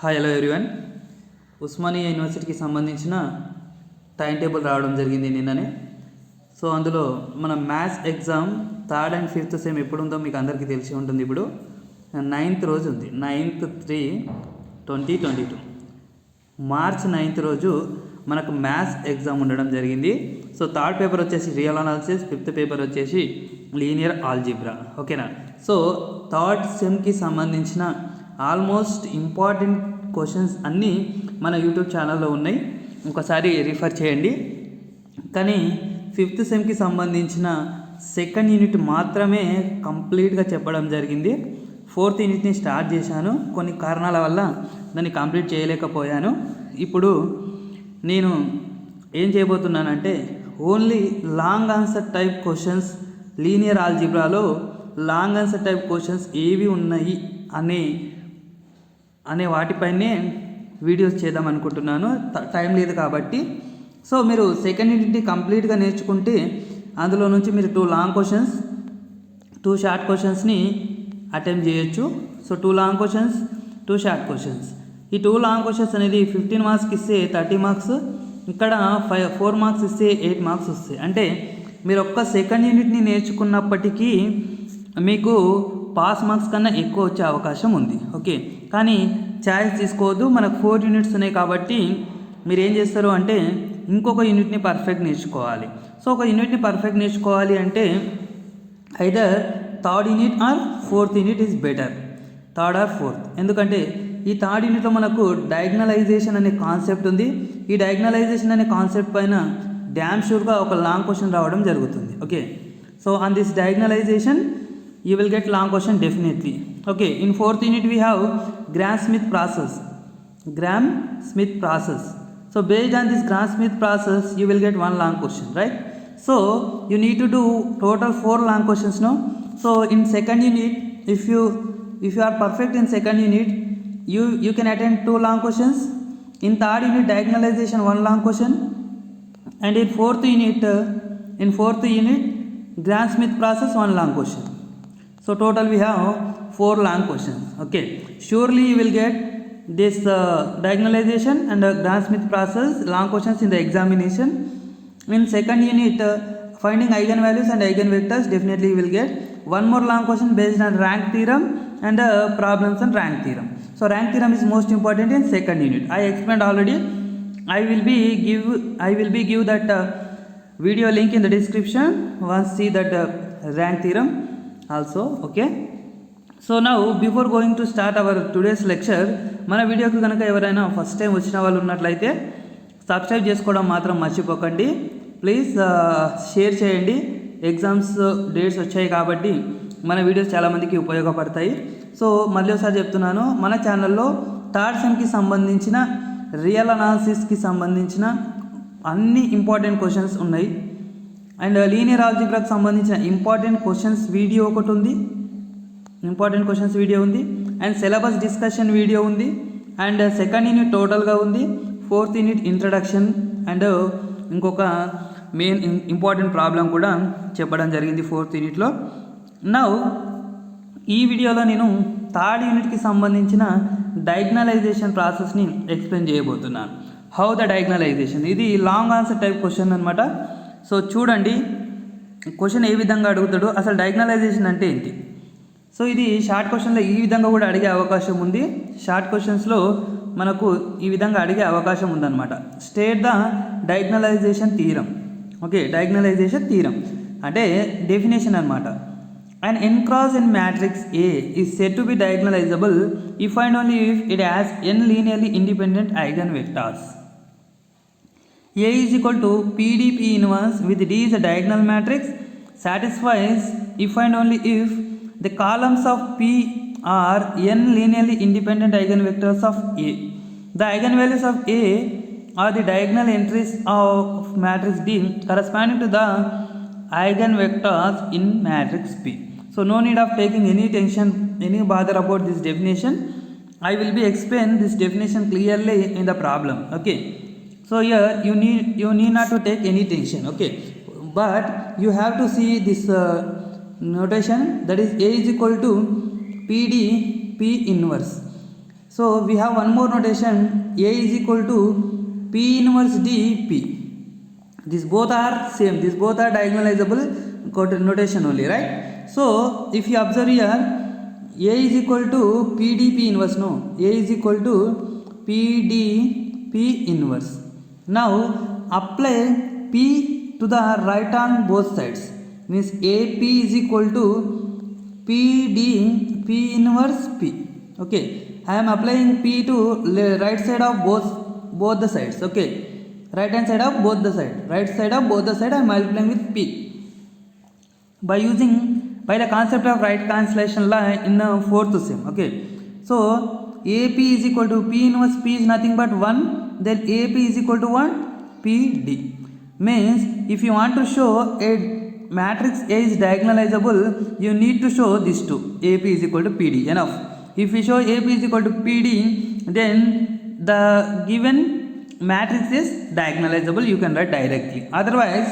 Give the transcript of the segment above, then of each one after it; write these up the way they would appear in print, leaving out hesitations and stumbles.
Hello everyone. Osmania యూనివర్సిటీకి సంబంధించిన time table రావడం జరిగింది నిన్ననే. సో అందులో మన maths exam 3rd and 5th sem ఎప్పుడు ఉందో మీకు అందరికీ తెలిసి ఉంటుంది. ఇప్పుడు 9th రోజు ఉంది. 9/3/2022 మార్చ్ 9th రోజు మనకు మ్యాథ్స్ ఎగ్జామ్ ఉండడం జరిగింది. సో 3rd పేపర్ వచ్చేసి రియల్ అనాలిసిస్, 5th పేపర్ వచ్చేసి లీనియర్ ఆల్జీబ్రా. ఓకేనా. సో 3rd సెమ్కి సంబంధించిన ఆల్మోస్ట్ ఇంపార్టెంట్ క్వశ్చన్స్ అన్నీ మన యూట్యూబ్ ఛానల్లో ఉన్నాయి, ఒకసారి రిఫర్ చేయండి. కానీ 5th సెమ్కి సంబంధించిన 2nd యూనిట్ మాత్రమే కంప్లీట్గా చెప్పడం జరిగింది. 4th యూనిట్ని స్టార్ట్ చేశాను, కొన్ని కారణాల వల్ల దాన్ని కంప్లీట్ చేయలేకపోయాను. ఇప్పుడు నేను ఏం చేయబోతున్నానంటే only long answer type questions, linear ఆల్జీబ్రాలో లాంగ్ ఆన్సర్ టైప్ క్వశ్చన్స్ ఏవి ఉన్నాయి అనే వాటిపైనే వీడియోస్ చేద్దాం అనుకుంటున్నాను. టైం లేదు కాబట్టి. సో మీరు 2nd యూనిట్ని కంప్లీట్గా నేర్చుకుంటే అందులో నుంచి మీరు 2 లాంగ్ క్వశ్చన్స్, 2 షార్ట్ క్వశ్చన్స్ని అటెంప్ట్ చేయొచ్చు. So 2 long questions, 2 short questions. ఈ 2 లాంగ్ క్వశ్చన్స్ అనేది 15 మార్క్స్కి ఇస్తే 30 మార్క్స్, ఇక్కడ 4 మార్క్స్ ఇస్తే 8 మార్క్స్ వస్తాయి. అంటే మీరు ఒక్క 2nd యూనిట్ని నేర్చుకున్నప్పటికీ మీకు పాస్ మార్క్స్ కన్నా ఎక్కువ వచ్చే అవకాశం ఉంది. ఓకే, కానీ ఛాయిస్ తీసుకోవద్దు. మనకు 4 యూనిట్స్ ఉన్నాయి కాబట్టి మీరు ఏం చేస్తారు అంటే ఇంకొక యూనిట్ని పర్ఫెక్ట్ నేర్చుకోవాలి. సో ఒక యూనిట్ని పర్ఫెక్ట్ నేర్చుకోవాలి అంటే either 3rd unit or 4th unit is better. 3rd or 4th. ఎందుకంటే ఈ 3rd యూనిట్లో మనకు డయాగ్నలైజేషన్ అనే కాన్సెప్ట్ ఉంది. ఈ డయాగ్నలైజేషన్ అనే కాన్సెప్ట్ పైన డ్యామ్ షూర్గా ఒక లాంగ్ క్వశ్చన్ రావడం జరుగుతుంది. Okay, so on this diagonalisation you will get long question definitely. Okay, in 4th unit we have Gram-Schmidt process. So based on this Gram-Schmidt process you will get one long question, right? So you need to do total 4 long questions now. So in 2nd unit if you are perfect in 2nd unit you can attempt 2 long questions. In 3rd unit diagonalization 1 long question, and in 4th unit Gram-Schmidt process 1 long question. So total we have 4 long questions. Okay, surely you will get this diagonalization and Gram-Schmidt process long questions in the examination. In 2nd unit finding eigenvalues and eigenvectors, definitely you will get one more long question based on rank theorem and problems on rank theorem. So rank theorem is most important in 2nd unit. I explained already. I will be give that video link in the description. Once see that rank theorem also. Okay, so now before going to start our today's lecture, మన వీడియోకి కనుక ఎవరైనా first time వచ్చిన వాళ్ళు ఉన్నట్లయితే subscribe చేసుకోవడం మాత్రం మర్చిపోకండి. ప్లీజ్ షేర్ చేయండి. ఎగ్జామ్స్ డేట్స్ వచ్చాయి కాబట్టి మన వీడియోస్ చాలామందికి ఉపయోగపడతాయి. సో మళ్ళీ ఒకసారి చెప్తున్నాను, మన ఛానల్లో 3rd సెమ్కి సంబంధించిన రియల్ అనాలిసిస్కి సంబంధించిన అన్ని ఇంపార్టెంట్ క్వశ్చన్స్ ఉన్నాయి. అండ్ లీనియర్ ఆల్జీబ్రాకి సంబంధించిన ఇంపార్టెంట్ క్వశ్చన్స్ వీడియో ఒకటి ఉంది, అండ్ సిలబస్ డిస్కషన్ వీడియో ఉంది, అండ్ 2nd యూనిట్ టోటల్గా ఉంది, 4th యూనిట్ ఇంట్రడక్షన్ అండ్ ఇంకొక మెయిన్ ఇంపార్టెంట్ ప్రాబ్లం కూడా చెప్పడం జరిగింది 4th యూనిట్లో. నౌ ఈ వీడియోలో నేను 3rd యూనిట్కి సంబంధించిన డయాగ్నలైజేషన్ ప్రాసెస్ని ఎక్స్ప్లెయిన్ చేయబోతున్నాను. హౌ ద డయాగ్నలైజేషన్, ఇది లాంగ్ ఆన్సర్ టైప్ క్వశ్చన్ అనమాట. సో చూడండి క్వశ్చన్ ఏ విధంగా అడుగుతాడో, అసలు డయాగ్నలైజేషన్ అంటే ఏంటి. సో ఇది షార్ట్ క్వశ్చన్లో ఈ విధంగా కూడా అడిగే అవకాశం ఉంది. షార్ట్ క్వశ్చన్స్లో మనకు ఈ విధంగా అడిగే అవకాశం ఉందన్నమాట. State the diagonalisation theorem. Okay, diagonalisation theorem అంటే డెఫినేషన్ అనమాట. And n cross n matrix A is said to be diagonalizable if and only if it has n linearly independent eigenvectors. A is equal to PDP inverse with D is a diagonal matrix satisfies if and only if the columns of P are n linearly independent eigenvectors of A. The eigenvalues of A are the diagonal entries of matrix D corresponding to the eigenvectors in matrix P. So no need of taking any bother about this definition. I will be explain this definition clearly in the problem. Okay, so here you need not to take any tension. Okay, but you have to see this notation, that is A is equal to PD P inverse. So we have one more notation, A is equal to P inverse D P. These both are same, these both are diagonalizable notation only, right? So if you observe here, A is equal to PDP inverse, no, A is equal to PDP inverse. Now apply P to the right on both sides, means AP is equal to PDP inverse P. Okay, I am applying P to right side of both the sides. Okay, right hand side of both the side, right side of both the side I am multiplying with P by the concept of right cancellation law in fourth sem. Okay, so AP is equal to P inverse P is nothing but 1, then AP is equal to 1 PD. Means if you want to show a matrix A is diagonalizable, you need to show these two, AP is equal to PD, enough. If we show AP is equal to PD, then the given matrix is diagonalizable, you can write directly. Otherwise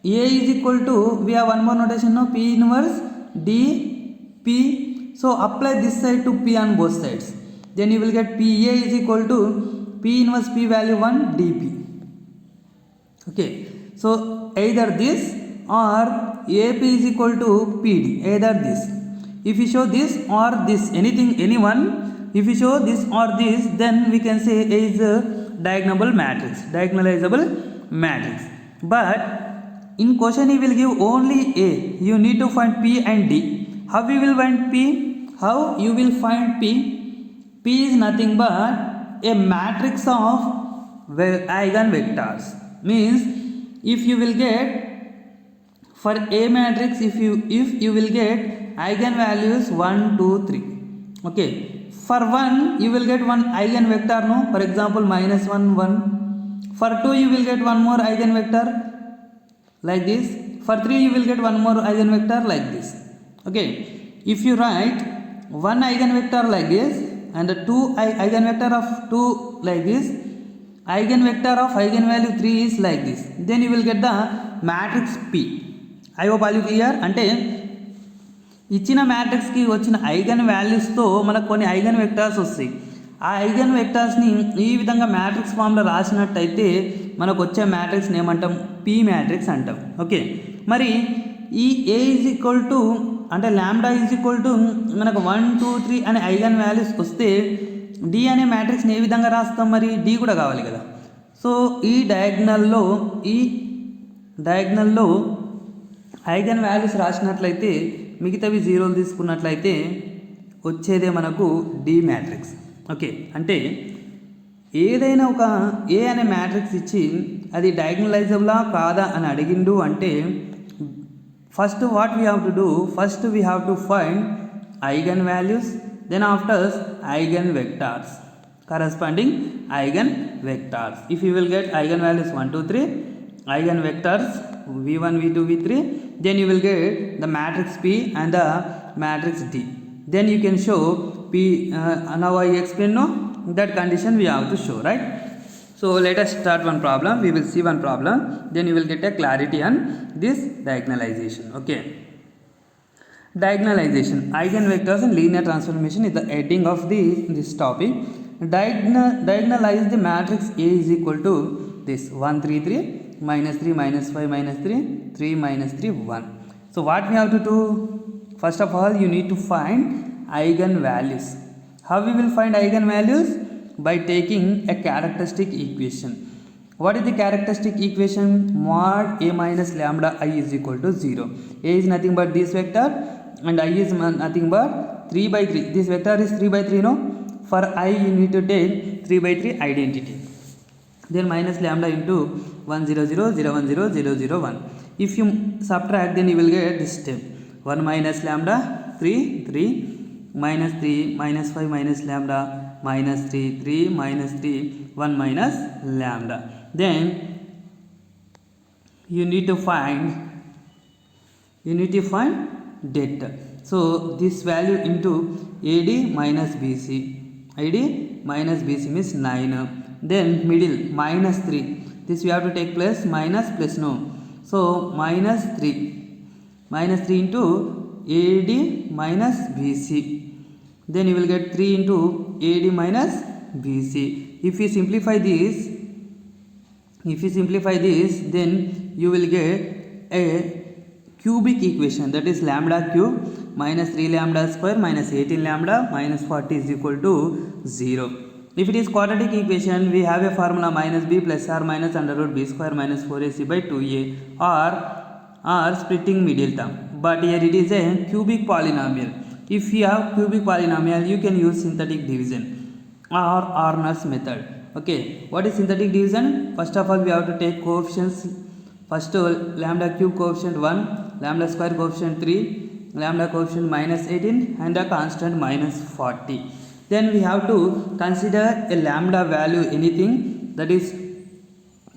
A is equal to, we have one more notation, no, P inverse D P. So apply this side to P on both sides, then you will get PA is equal to P inverse P value 1 DP. Okay, so either this or AP is equal to PD, either this. If you show this or this, anything, anyone, if you show this or this, then we can say A is a diagonalizable matrix. But in question he will give only A, you need to find P and D. How we will find P? How you will find P? P is nothing but a matrix of eigenvectors. Means if you will get, for A matrix, if you will get eigenvalues 1 2 3. Okay, for 1 you will get one eigenvector, no, for example -1 1. For 2 you will get one more eigenvector like this. For 3 you will get one more eigenvector like this. Okay, if you write one eigenvector like this and the two eigenvector of 2 like this, eigenvector of eigenvalue 3 is like this, then you will get the matrix P. I hope all you clear. అంటే ఇచ్చిన మ్యాట్రిక్స్కి వచ్చిన eigen వాల్యూస్తో మనకు కొన్ని eigen vectors వస్తాయి. ఆ eigen వెక్టార్స్ని ఈ విధంగా matrix ఫామ్లో రాసినట్టయితే మనకు వచ్చే మ్యాట్రిక్స్ని ఏమంటాం? పీ మ్యాట్రిక్స్ అంటాం. ఓకే, మరి ఈ ఏ ఈజ్ ఈక్వల్ టు, అంటే ల్యాండా ఈజ్ ఈక్వల్ టు మనకు 1 2 3 అనే ఐగన్ వాల్యూస్ వస్తే డి అనే మ్యాట్రిక్స్ని ఏ విధంగా రాస్తాం? మరి డి కూడా కావాలి కదా. సో ఈ డయాగ్నల్లో ఐగన్ వాల్యూస్ రాసినట్లయితే, మిగతావి జీరోలు తీసుకున్నట్లయితే వచ్చేదే మనకు డి మ్యాట్రిక్స్. ఓకే, అంటే ఏదైనా ఒక ఏ అనే మ్యాట్రిక్స్ ఇచ్చి అది డయాగ్నలైజబులా కాదా అని అడిగిండు అంటే, first what we have to do, first we have to find eigen values, then after eigen vectors, corresponding eigen vectors. If you will get eigen values 1 2 3, eigen vectors v1 v2 v3, then you will get the matrix P and the matrix D. Then you can show P. Now I explain, no, that condition we have to show, right? So let us start one problem. We will see one problem, then you will get a clarity on this diagonalization. Okay, diagonalization, eigenvectors and linear transformation is the heading of this topic. Diagonalize the matrix A is equal to this 1 3 3 minus 3 minus 5 minus 3 3 minus 3 1. So what we have to do? First of all you need to find eigen values. How we will find eigen values? By taking a characteristic equation. What is the characteristic equation? Mod A minus lambda I is equal to 0. A is nothing but this vector and I is nothing but 3 by 3. This vector is 3 by 3, no? For I you need to take 3 by 3 identity. Then minus lambda into 1 0 0 0 1 0 0 0 1. If you subtract, then you will get this step. 1 minus lambda 3 3 minus 3 minus 5 minus lambda minus 3 3 minus 3 1 minus lambda. Then you need to find delta. So this value into AD minus BC. AD minus BC means 9. Then middle minus 3. This we have to take plus minus plus, no. So minus 3 into AD minus BC. Then you will get 3 into AD minus BC. If you simplify this, then you will get a cubic equation, that is lambda cube minus 3 lambda square minus 18 lambda minus 40 is equal to 0. If it is quadratic equation, we have a formula minus b plus r minus under root b square minus 4ac by 2a, or splitting middle term. But here it is a cubic polynomial. If you have cubic polynomial, you can use synthetic division or Arnold's method. Okay, what is synthetic division? First of all, we have to take coefficients. First, lambda cube coefficient 1, lambda square coefficient 3, lambda coefficient minus 18 and a constant minus 40. Then we have to consider a lambda value anything, that is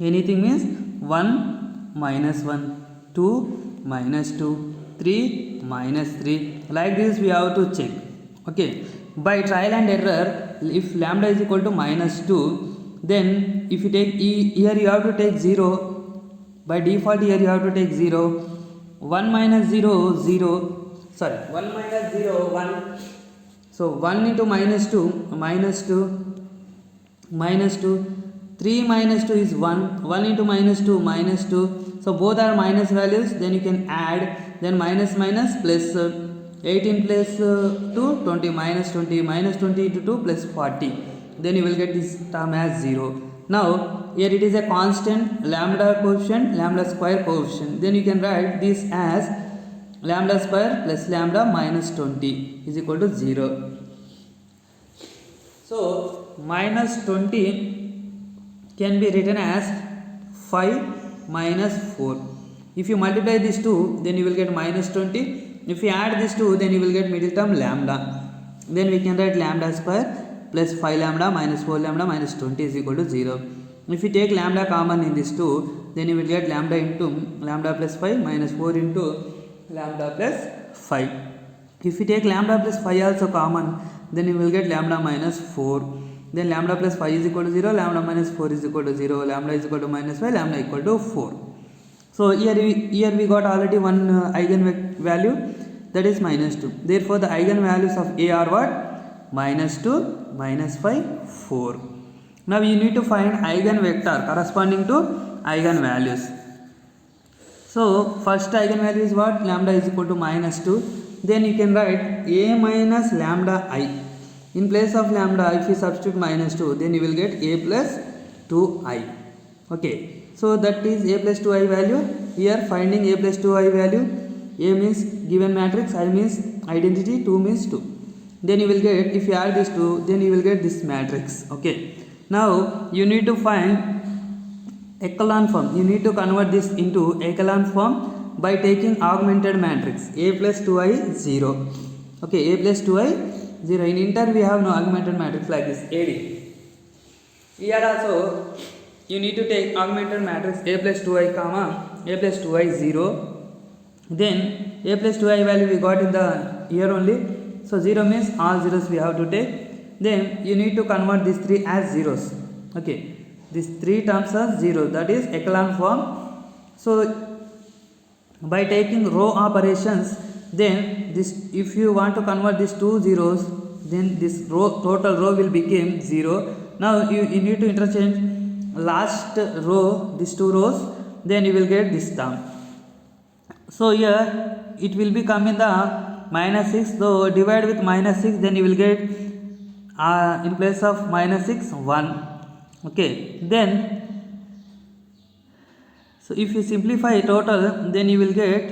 anything means 1 minus 1, 2 minus 2, 3 minus 3. Like this we have to check. Okay, by trial and error, if lambda is equal to minus 2, then if you take here you have to take 0. By default here you have to take 0. 1 minus 0, 0. Sorry, 1 minus 0, 1. So 1 into minus 2, minus 2, minus 2. 3 minus 2 is 1. 1 into minus 2, minus 2. So both are minus values. Then you can add. Then minus minus plus 18 plus 2, 20 minus 20. Minus 20 into 2 plus 40. Then you will get this term as 0. Now here it is a constant lambda coefficient, lambda square coefficient. Then you can write this as lambda square plus lambda minus 20 is equal to 0. So minus 20 can be written as 5 minus 4. If you multiply these two, then you will get minus 20. If you add these two, then you will get middle term lambda. Then we can write lambda square plus 5 lambda minus 4 lambda minus 20 is equal to 0. If you take lambda common in these two, then you will get lambda into lambda plus 5 minus 4 into lambda plus 5. If you take lambda plus 5 also common, then you will get lambda minus 4. Then lambda plus 5 is equal to 0, lambda minus 4 is equal to 0, lambda is equal to minus 5, lambda equal to 4. So here we got already one eigen value, that is minus 2. Therefore the eigen values of A are what? Minus 2, minus 5, 4. Now you need to find eigen vector corresponding to eigen values. So first eigenvalue is what? Lambda is equal to minus 2. Then you can write A minus lambda I. In place of lambda, if you substitute minus 2, then you will get A plus 2i. Okay, so that is A plus 2i value. Here finding A plus 2i value, A means given matrix, I means identity, 2 means 2. Then you will get, if you add these two, then you will get this matrix. Okay, now you need to find echelon form. You need to convert this into echelon form by taking augmented matrix. A plus 2i 0. Okay, A plus 2i 0. In inter we have no augmented matrix like this, AD. Here also you need to take augmented matrix A plus 2i comma A plus 2i 0. Then A plus 2i value we got in the here only. So 0 means all zeros we have to take. Then you need to convert these 3 as zeros. Okay, these 3 terms are 0, that is echelon form. So by taking row operations, then this, if you want to convert these 2 zeros, then this row, total row will become 0. Now you need to interchange last row, these 2 rows, then you will get this term. So here it will become in the minus 6, so divide with minus 6, then you will get in place of minus 6 1. Okay, then so if you simplify total, then you will get,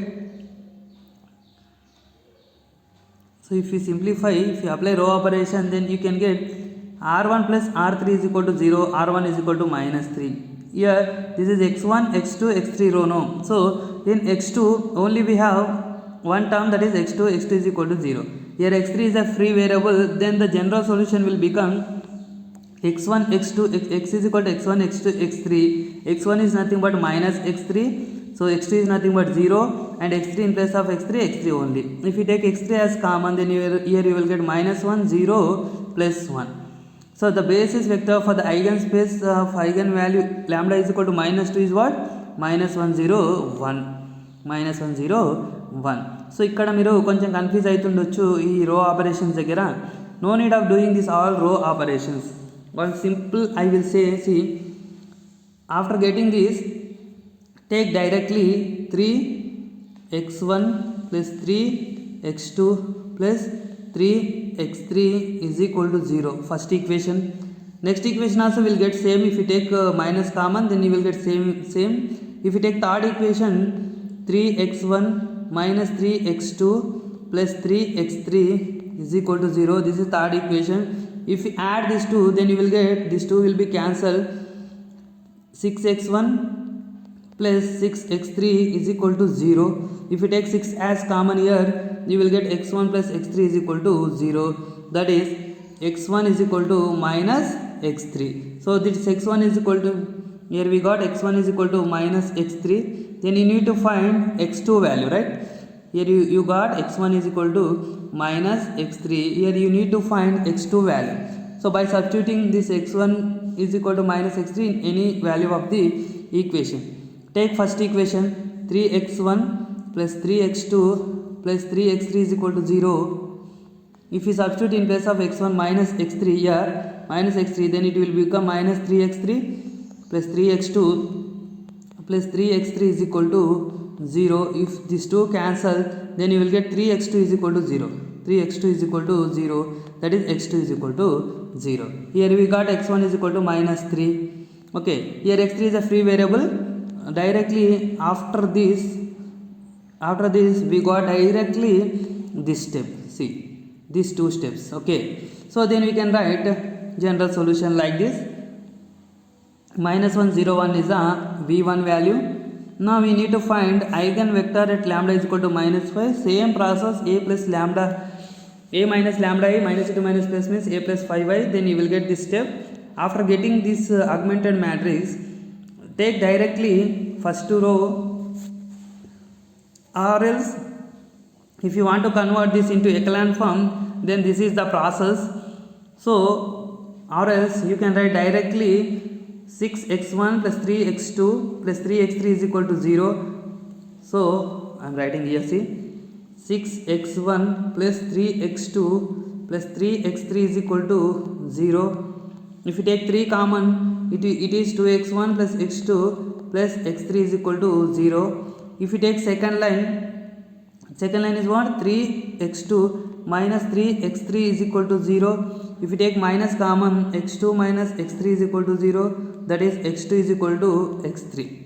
so if you simplify, if you apply row operation, then you can get r1 plus r3 is equal to 0, r1 is equal to minus 3. Here this is x1, x2, x3 row, no. So in x2 only we have one term, that is x2 is equal to 0. Here x3 is a free variable, then the general solution will become x1, x2, x is equal to x1, x2, x3. x1 is nothing but minus x3, so x2 is nothing but 0, and x3 in place of x3 only. If you take x3 as common, then here you will get minus 1, 0, plus 1. So the basis vector for the eigenspace of eigenvalue lambda is equal to minus 2 is what? Minus 1, 0, 1. Minus 1, 0, 1. So ఇక్కడ మీరు కొంచెం confuse అవుతుండొచ్చు ఈ రో operations దగ్గర. No need of doing this all row operations. One simple I will say, see, after getting this, take directly 3x1 plus 3x2 plus 3x3 is equal to 0. First equation. Next equation also will get same. If you take minus common, then you will get same. If you take third equation, 3x1 minus 3x2 plus 3x3 is equal to 0. This is third equation. If you add these two, then you will get these two will be cancelled. 6x1 plus 6x3 is equal to 0. If you take 6 as common here, you will get x1 plus x3 is equal to 0. That is x1 is equal to minus x3. So this x1 is equal to, here we got x1 is equal to minus x3. Then you need to find x2 value, right? Here you got x1 is equal to minus x3. Here you need to find x2 value. So by substituting this x1 is equal to minus x3 in any value of the equation. Take first equation, 3x1 plus 3x2 plus 3x3 is equal to 0. If you substitute in place of x1 minus x3 here, minus x3, then it will become minus 3x3 plus 3x2 plus 3x3 is equal to 0. If these two cancel, then you will get 3x2 is equal to 0. 3x2 is equal to 0. That is x2 is equal to 0. Here we got x1 is equal to minus 3. Okay, here x3 is a free variable. Directly after this we got directly this step. See, these two steps. Okay, so then we can write general solution like this. Minus 1 0 1 is a v1 value. Now we need to find eigenvector at lambda is equal to minus 5. Same process, a plus lambda, a minus lambda a minus 2 minus plus means a plus 5i. Then you will get this step. After getting this augmented matrix, take directly first row, or else if you want to convert this into echelon form, then this is the process. So or else you can write directly 6x1 plus 3x2 plus 3x3 is equal to 0. So I am writing here, see, 6x1 plus 3x2 plus 3x3 is equal to 0. If you take 3 common, it is 2x1 plus x2 plus x3 is equal to 0. If you take second line is what? 3x2 minus 3x3 is equal to 0. If you take minus common, x2 minus x3 is equal to 0. That is x2 is equal to x3.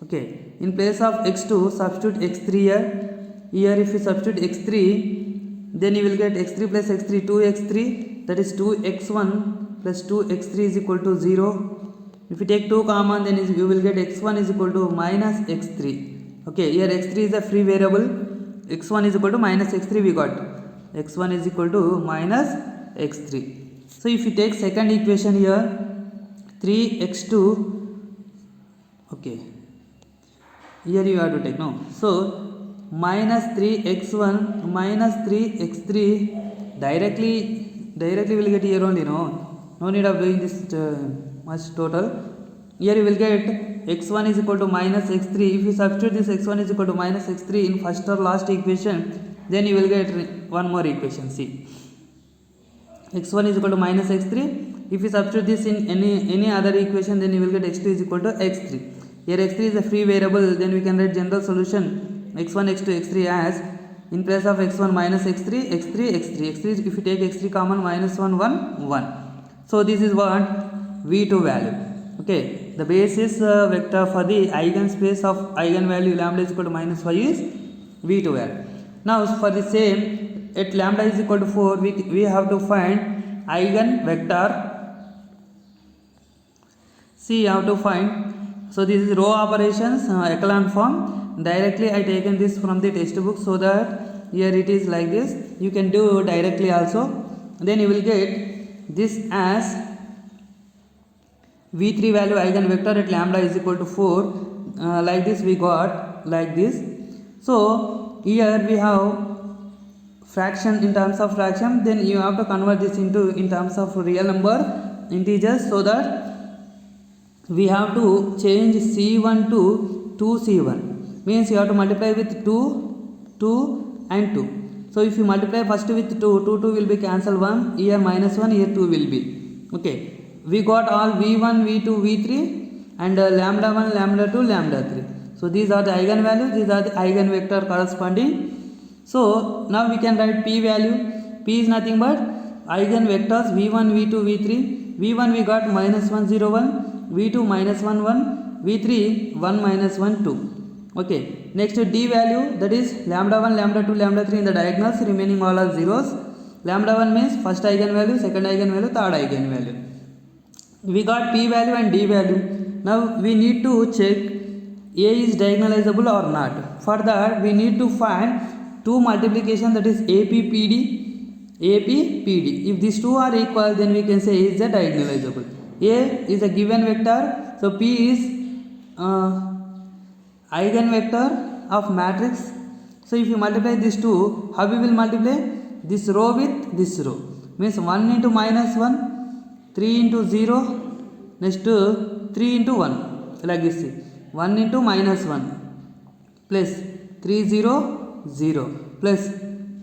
Okay, in place of x2 substitute x3 here. Here if you substitute x3, then you will get x3 plus x3 2x3, that is 2x1 plus 2x3 is equal to 0. If you take 2 common, then you will get x1 is equal to minus x3. Okay, here x3 is a free variable. x1 is equal to minus x3 we got. x1 is equal to minus x3. So if you take second equation here, 3x2, okay, here you have to take, no, so minus 3x1 minus 3x3 directly will get here only, no need of doing this much total. Here you will get x1 is equal to minus x3. If you substitute this x1 is equal to minus x3 in first or last equation, then you will get one more equation. See, x1 is equal to minus x3. If you substitute this in any other equation, then you will get x2 is equal to x3. Here x3 is a free variable, then we can write general solution x1 x2 x3 as, in place of x1 minus x3 x3 if you take x3 common, minus 1 1 1. So this is what v2 value. Okay, the basis vector for the eigenspace of eigenvalue lambda is equal to minus 5 is v2 value. Now for the same, at lambda is equal to 4, we have to find eigenvector. See, you have to find, so this is row operations, echelon form. Directly I taken this from the textbook, so that here it is like this. You can do directly also. Then you will get this as v3 value eigenvector at lambda is equal to 4. Like this we got like this. So here we have fraction in terms of fraction, then you have to convert this into in terms of real number, integers, so that we have to change c1 to 2c1, means you have to multiply with 2 and 2. So if you multiply first with 2 will be cancel 1, here minus 1, here 2 will be. Okay, we got all v1, v2, v3 and lambda 1, lambda 2, lambda 3. So these are the eigenvalues, these are the eigenvector corresponding. So now we can write p value. P is nothing but eigenvectors v1, v2, v3. v1 we got minus 1, 0, 1, v2 minus 1, 1, v3 1 minus 1, 2. Okay, next d value, that is lambda 1, lambda 2, lambda 3 in the diagonals, remaining all are zeros. Lambda 1 means first eigenvalue, second eigenvalue, third eigenvalue. We got p value and d value. Now we need to check a is diagonalizable or not. For that we need to find two multiplication, that is AP PD. If these two are equal, then we can say A is a diagonalizable. A is a given vector, so P is eigenvector of matrix. So if you multiply these two, how we will multiply? This row with this row, means 1 into minus 1, 3 into 0, next 3 into 1, like this. 1 into minus 1 plus 3 0 0 plus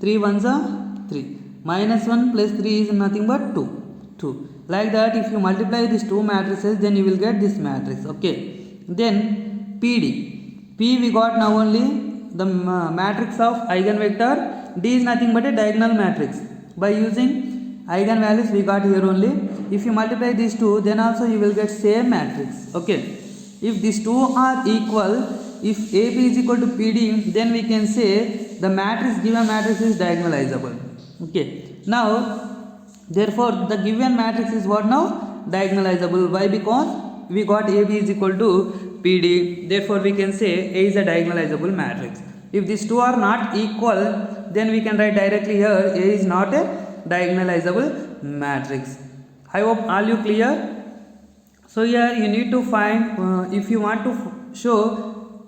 3 1s are 3, minus 1 plus 3 is nothing but 2. Like that, if you multiply these two matrices, then you will get this matrix. Okay, then PD. P we got now only the matrix of eigenvector. D is nothing but a diagonal matrix. By using eigenvalues we got here only. If you multiply these two, then also you will get same matrix. Okay, if these two are equal, if AP is equal to PD, then we can say the matrix, given matrix is diagonalizable. Okay, now therefore the given matrix is what now? Diagonalizable. Why? Because we got AB is equal to PD, therefore we can say A is a diagonalizable matrix. If these two are not equal, then we can write directly here A is not a diagonalizable matrix. I hope all you clear. So here you need to find, if you want to show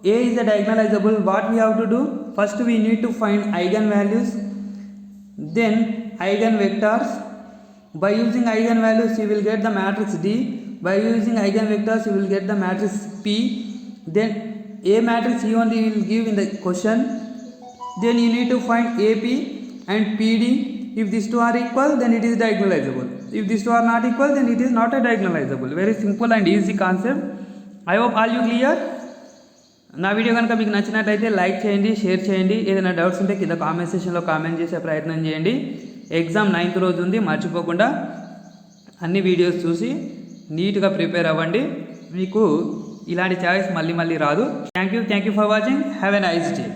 A is a diagonalizable, what we have to do? First we need to find eigenvalues, then eigenvectors. By using eigenvalues you will get the matrix D. By using eigenvectors you will get the matrix P. Then A matrix you only will give in the question. Then you need to find AP and PD. If these two are equal, then it is diagonalizable. If these two are not equal, then it is not a diagonalizable. Very simple and easy concept. I hope all you clear. నా video కనుక మీకు నచ్చినట్లయితే like చేయండి, share చేయండి. ఏదైనా doubts ఉంటే కింద comment సెక్షన్లో కామెంట్ చేసే ప్రయత్నం చేయండి. ఎగ్జామ్ 9th రోజు ఉంది, మర్చిపోకుండా అన్ని వీడియోస్ చూసి నీట్గా ప్రిపేర్ అవ్వండి. మీకు ఇలాంటి చాయిస్ మళ్ళీ రాదు. Thank you for watching. Have a nice day.